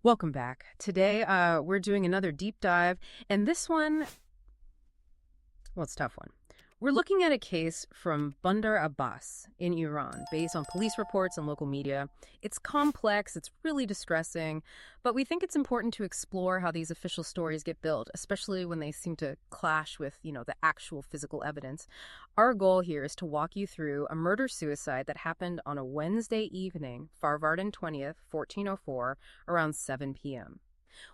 Welcome back. Today, we're doing another deep dive, and this one, well, it's a tough one. We're looking at a case from Bandar Abbas in Iran, based on police reports and local media. It's complex, it's really distressing, but we think it's important to explore how these official stories get built, especially when they seem to clash with, the actual physical evidence. Our goal here is to walk you through a murder-suicide that happened on a Wednesday evening, Farvardin 20th, 1404, around 7 p.m.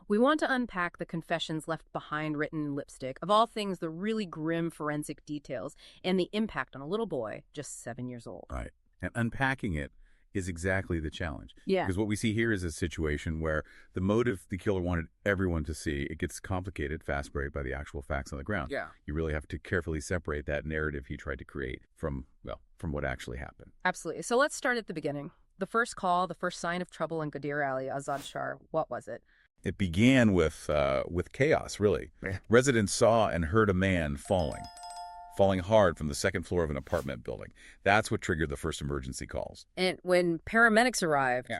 We want to unpack the confessions left behind written in lipstick, of all things, the really grim forensic details, and the impact on a little boy just 7 years old. Right. And unpacking it is exactly the challenge. Yeah. Because what we see here is a situation where the motive the killer wanted everyone to see, it gets complicated, fast-break by the actual facts on the ground. Yeah. You really have to carefully separate that narrative he tried to create from what actually happened. Absolutely. So let's start at the beginning. The first call, the first sign of trouble in Ghadir Ali, Azad Shar, what was it? It began with chaos, really. Yeah. Residents saw and heard a man falling hard from the second floor of an apartment building. That's what triggered the first emergency calls. And when paramedics arrived,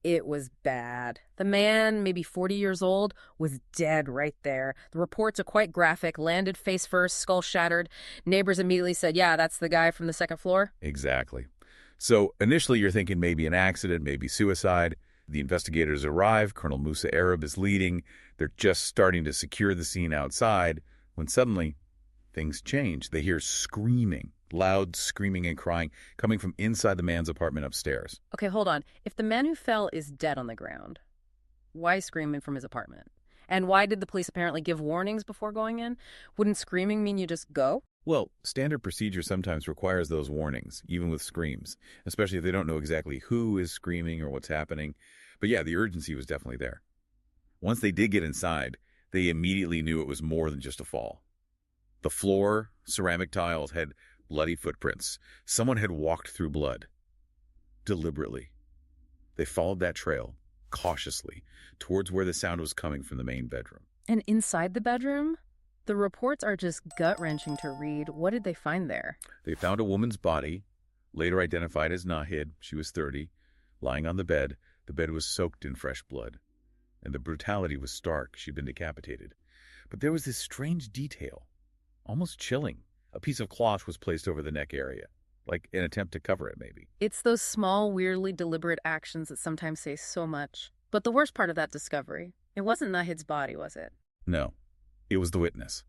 It was bad. The man, maybe 40 years old, was dead right there. The reports are quite graphic. Landed face first, skull shattered. Neighbors immediately said, yeah, that's the guy from the second floor. Exactly. So initially you're thinking maybe an accident, maybe suicide. The investigators arrive. Colonel Musa Arab is leading. They're just starting to secure the scene outside when suddenly things change. They hear screaming, loud screaming and crying coming from inside the man's apartment upstairs. Okay, hold on. If the man who fell is dead on the ground, why screaming from his apartment? And why did the police apparently give warnings before going in? Wouldn't screaming mean you just go? Well, standard procedure sometimes requires those warnings, even with screams, especially if they don't know exactly who is screaming or what's happening. But yeah, the urgency was definitely there. Once they did get inside, they immediately knew it was more than just a fall. The floor, ceramic tiles, had bloody footprints. Someone had walked through blood. Deliberately. They followed that trail, cautiously, towards where the sound was coming from the main bedroom. And inside the bedroom? The reports are just gut-wrenching to read. What did they find there? They found a woman's body, later identified as Nahid. She was 30, lying on the bed. The bed was soaked in fresh blood, and the brutality was stark. She'd been decapitated. But there was this strange detail, almost chilling. A piece of cloth was placed over the neck area, like an attempt to cover it, maybe. It's those small, weirdly deliberate actions that sometimes say so much. But the worst part of that discovery, it wasn't Nahid's body, was it? No, it was the witness.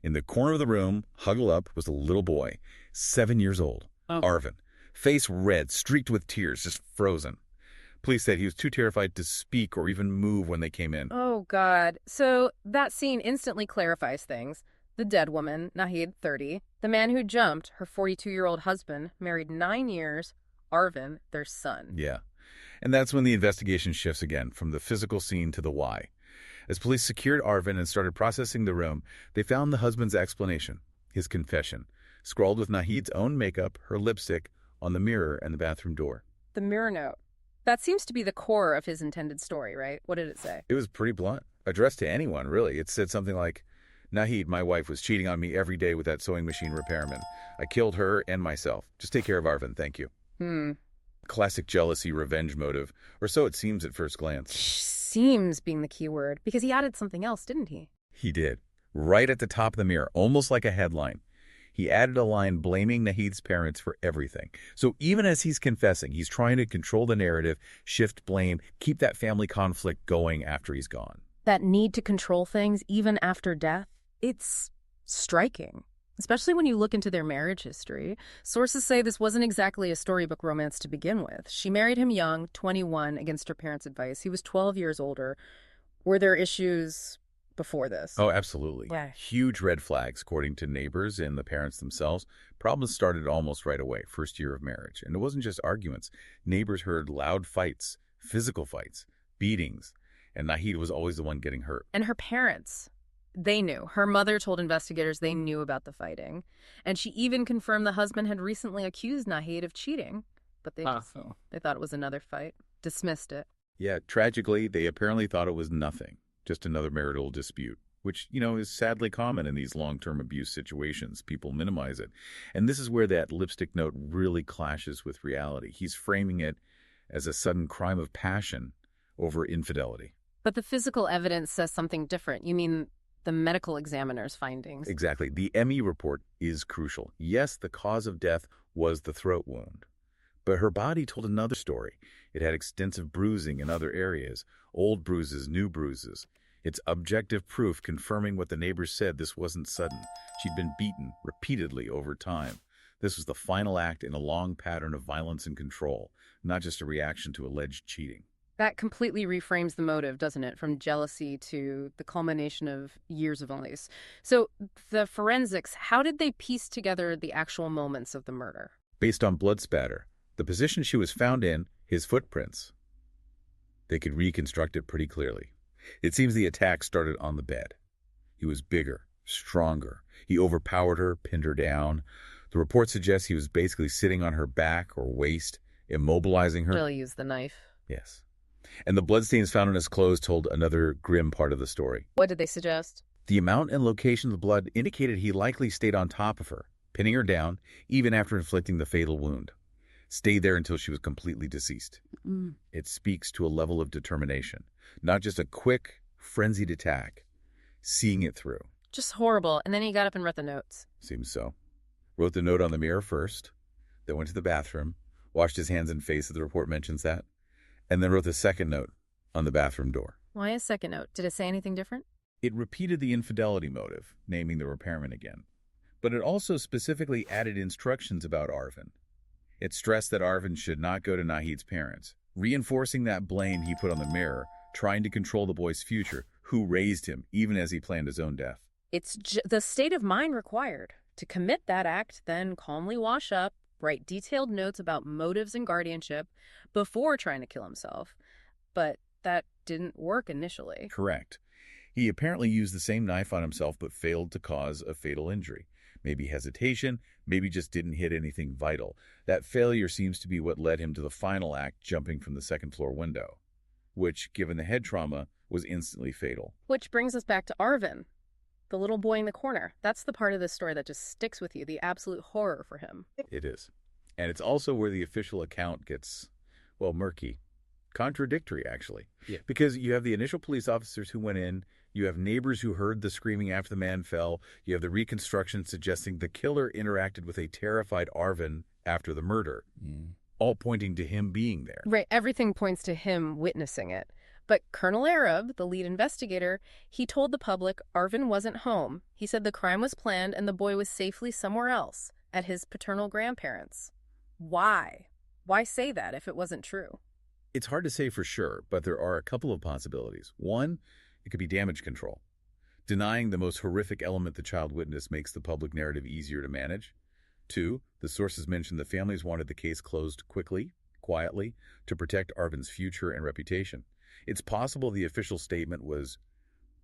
In the corner of the room, huddled up, was a little boy, 7 years old, Arvin, face red, streaked with tears, just frozen. Police said he was too terrified to speak or even move when they came in. Oh, God. So that scene instantly clarifies things. The dead woman, Nahid, 30. The man who jumped, her 42-year-old husband, married 9 years, Arvin, their son. Yeah. And that's when the investigation shifts again, from the physical scene to the why. As police secured Arvin and started processing the room, they found the husband's explanation, his confession, scrawled with Nahid's own makeup, her lipstick, on the mirror and the bathroom door. The mirror note. That seems to be the core of his intended story, right? What did it say? It was pretty blunt, addressed to anyone, really. It said something like, Nahid, my wife, was cheating on me every day with that sewing machine repairman. I killed her and myself. Just take care of Arvin, thank you. Classic jealousy, revenge motive, or so it seems at first glance. Seems being the key word, because he added something else, didn't he? He did. Right at the top of the mirror, almost like a headline. He added a line blaming Nahid's parents for everything. So even as he's confessing, he's trying to control the narrative, shift blame, keep that family conflict going after he's gone. That need to control things even after death, it's striking. Especially when you look into their marriage history. Sources say this wasn't exactly a storybook romance to begin with. She married him young, 21, against her parents' advice. He was 12 years older. Were there issues before this? Oh, absolutely. Yeah. Huge red flags, according to neighbors and the parents themselves. Problems started almost right away, first year of marriage. And it wasn't just arguments. Neighbors heard loud fights, physical fights, beatings, and Nahid was always the one getting hurt. And her parents, they knew. Her mother told investigators they knew about the fighting. And she even confirmed the husband had recently accused Nahid of cheating. But they thought it was another fight, dismissed it. Yeah, tragically, they apparently thought it was nothing. Just another marital dispute, which, is sadly common in these long-term abuse situations. People minimize it. And this is where that lipstick note really clashes with reality. He's framing it as a sudden crime of passion over infidelity. But the physical evidence says something different. You mean the medical examiner's findings? Exactly. The ME report is crucial. Yes, the cause of death was the throat wound, but her body told another story. It had extensive bruising in other areas, old bruises, new bruises. It's objective proof confirming what the neighbors said. This wasn't sudden. She'd been beaten repeatedly over time. This was the final act in a long pattern of violence and control, not just a reaction to alleged cheating. That completely reframes the motive, doesn't it? From jealousy to the culmination of years of abuse. So the forensics, how did they piece together the actual moments of the murder? Based on blood spatter, the position she was found in, his footprints, they could reconstruct it pretty clearly. It seems the attack started on the bed. He was bigger, stronger. He overpowered her, pinned her down. The report suggests he was basically sitting on her back or waist, immobilizing her. Still used the knife. Yes. And the bloodstains found on his clothes told another grim part of the story. What did they suggest? The amount and location of the blood indicated he likely stayed on top of her, pinning her down, even after inflicting the fatal wound. Stayed there until she was completely deceased. It speaks to a level of determination, not just a quick, frenzied attack, seeing it through. Just horrible. And then he got up and read the notes. Seems so. Wrote the note on the mirror first, then went to the bathroom, washed his hands and face, as the report mentions that, and then wrote the second note on the bathroom door. Why a second note? Did it say anything different? It repeated the infidelity motive, naming the repairman again. But it also specifically added instructions about Arvin. It stressed that Arvin should not go to Nahid's parents, reinforcing that blame he put on the mirror, trying to control the boy's future, who raised him, even as he planned his own death. It's the state of mind required. To commit that act, then calmly wash up, write detailed notes about motives and guardianship before trying to kill himself. But that didn't work initially. Correct. He apparently used the same knife on himself but failed to cause a fatal injury. Maybe hesitation, maybe just didn't hit anything vital. That failure seems to be what led him to the final act, jumping from the second-floor window, which, given the head trauma, was instantly fatal. Which brings us back to Arvin, the little boy in the corner. That's the part of the story that just sticks with you, the absolute horror for him. It is. And it's also where the official account gets, well, murky. Contradictory, actually. Yeah. Because you have the initial police officers who went in, you have neighbors who heard the screaming after the man fell, you have the reconstruction suggesting the killer interacted with a terrified Arvin after the murder, all pointing to him being there. Right, everything points to him witnessing it. But Colonel Arab, the lead investigator, he told the public Arvin wasn't home. He said the crime was planned and the boy was safely somewhere else, at his paternal grandparents. Why? Why say that if it wasn't true? It's hard to say for sure, but there are a couple of possibilities. One, it could be damage control. Denying the most horrific element the child witnessed makes the public narrative easier to manage. Two, the sources mentioned the families wanted the case closed quickly, quietly, to protect Arvin's future and reputation. It's possible the official statement was,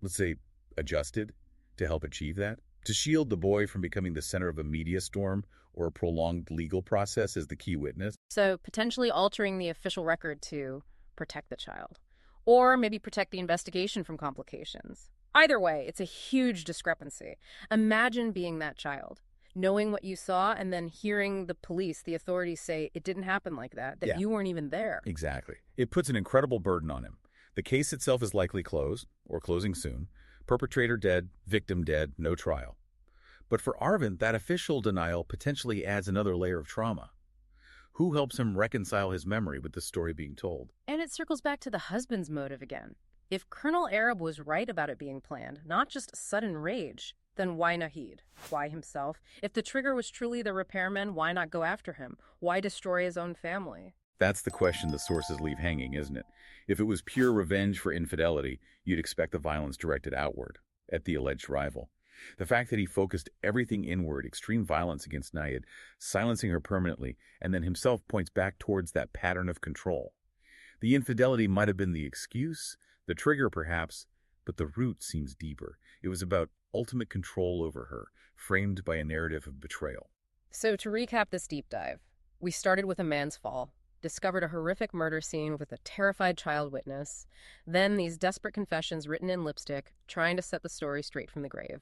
let's say, adjusted to help achieve that, to shield the boy from becoming the center of a media storm or a prolonged legal process as the key witness. So potentially altering the official record to protect the child. Or maybe protect the investigation from complications. Either way, it's a huge discrepancy. Imagine being that child, knowing what you saw and then hearing the police, the authorities say it didn't happen like that, that you weren't even there. Exactly. It puts an incredible burden on him. The case itself is likely closed, or closing soon. Perpetrator dead, victim dead, no trial. But for Arvin, that official denial potentially adds another layer of trauma. Who helps him reconcile his memory with the story being told? And it circles back to the husband's motive again. If Colonel Arab was right about it being planned, not just sudden rage, then why Nahid? Why himself? If the trigger was truly the repairman, why not go after him? Why destroy his own family? That's the question the sources leave hanging, isn't it? If it was pure revenge for infidelity, you'd expect the violence directed outward, at the alleged rival. The fact that he focused everything inward, extreme violence against Nahid, silencing her permanently, and then himself points back towards that pattern of control. The infidelity might have been the excuse, the trigger perhaps, but the root seems deeper. It was about ultimate control over her, framed by a narrative of betrayal. So to recap this deep dive, we started with a man's fall, discovered a horrific murder scene with a terrified child witness, then these desperate confessions written in lipstick, trying to set the story straight from the grave.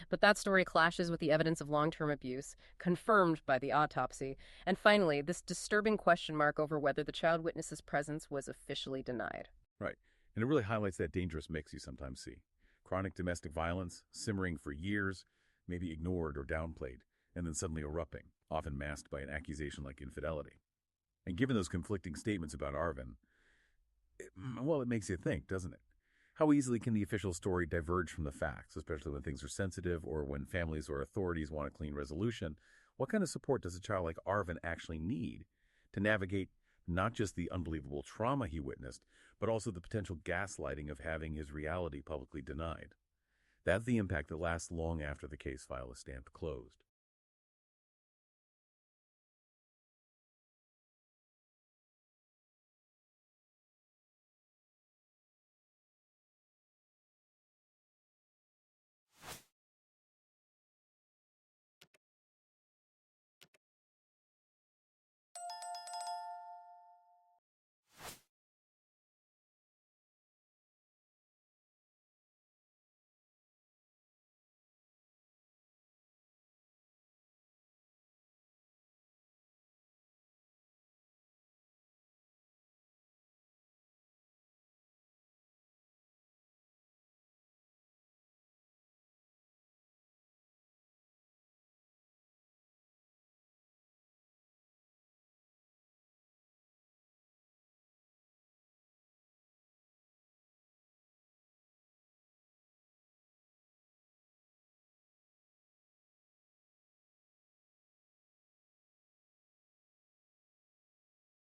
But that story clashes with the evidence of long-term abuse, confirmed by the autopsy, and finally, this disturbing question mark over whether the child witness's presence was officially denied. Right. And it really highlights that dangerous mix you sometimes see. Chronic domestic violence, simmering for years, maybe ignored or downplayed, and then suddenly erupting, often masked by an accusation like infidelity. And given those conflicting statements about Arvin, it makes you think, doesn't it? How easily can the official story diverge from the facts, especially when things are sensitive or when families or authorities want a clean resolution? What kind of support does a child like Arvin actually need to navigate not just the unbelievable trauma he witnessed, but also the potential gaslighting of having his reality publicly denied? That's the impact that lasts long after the case file is stamped closed.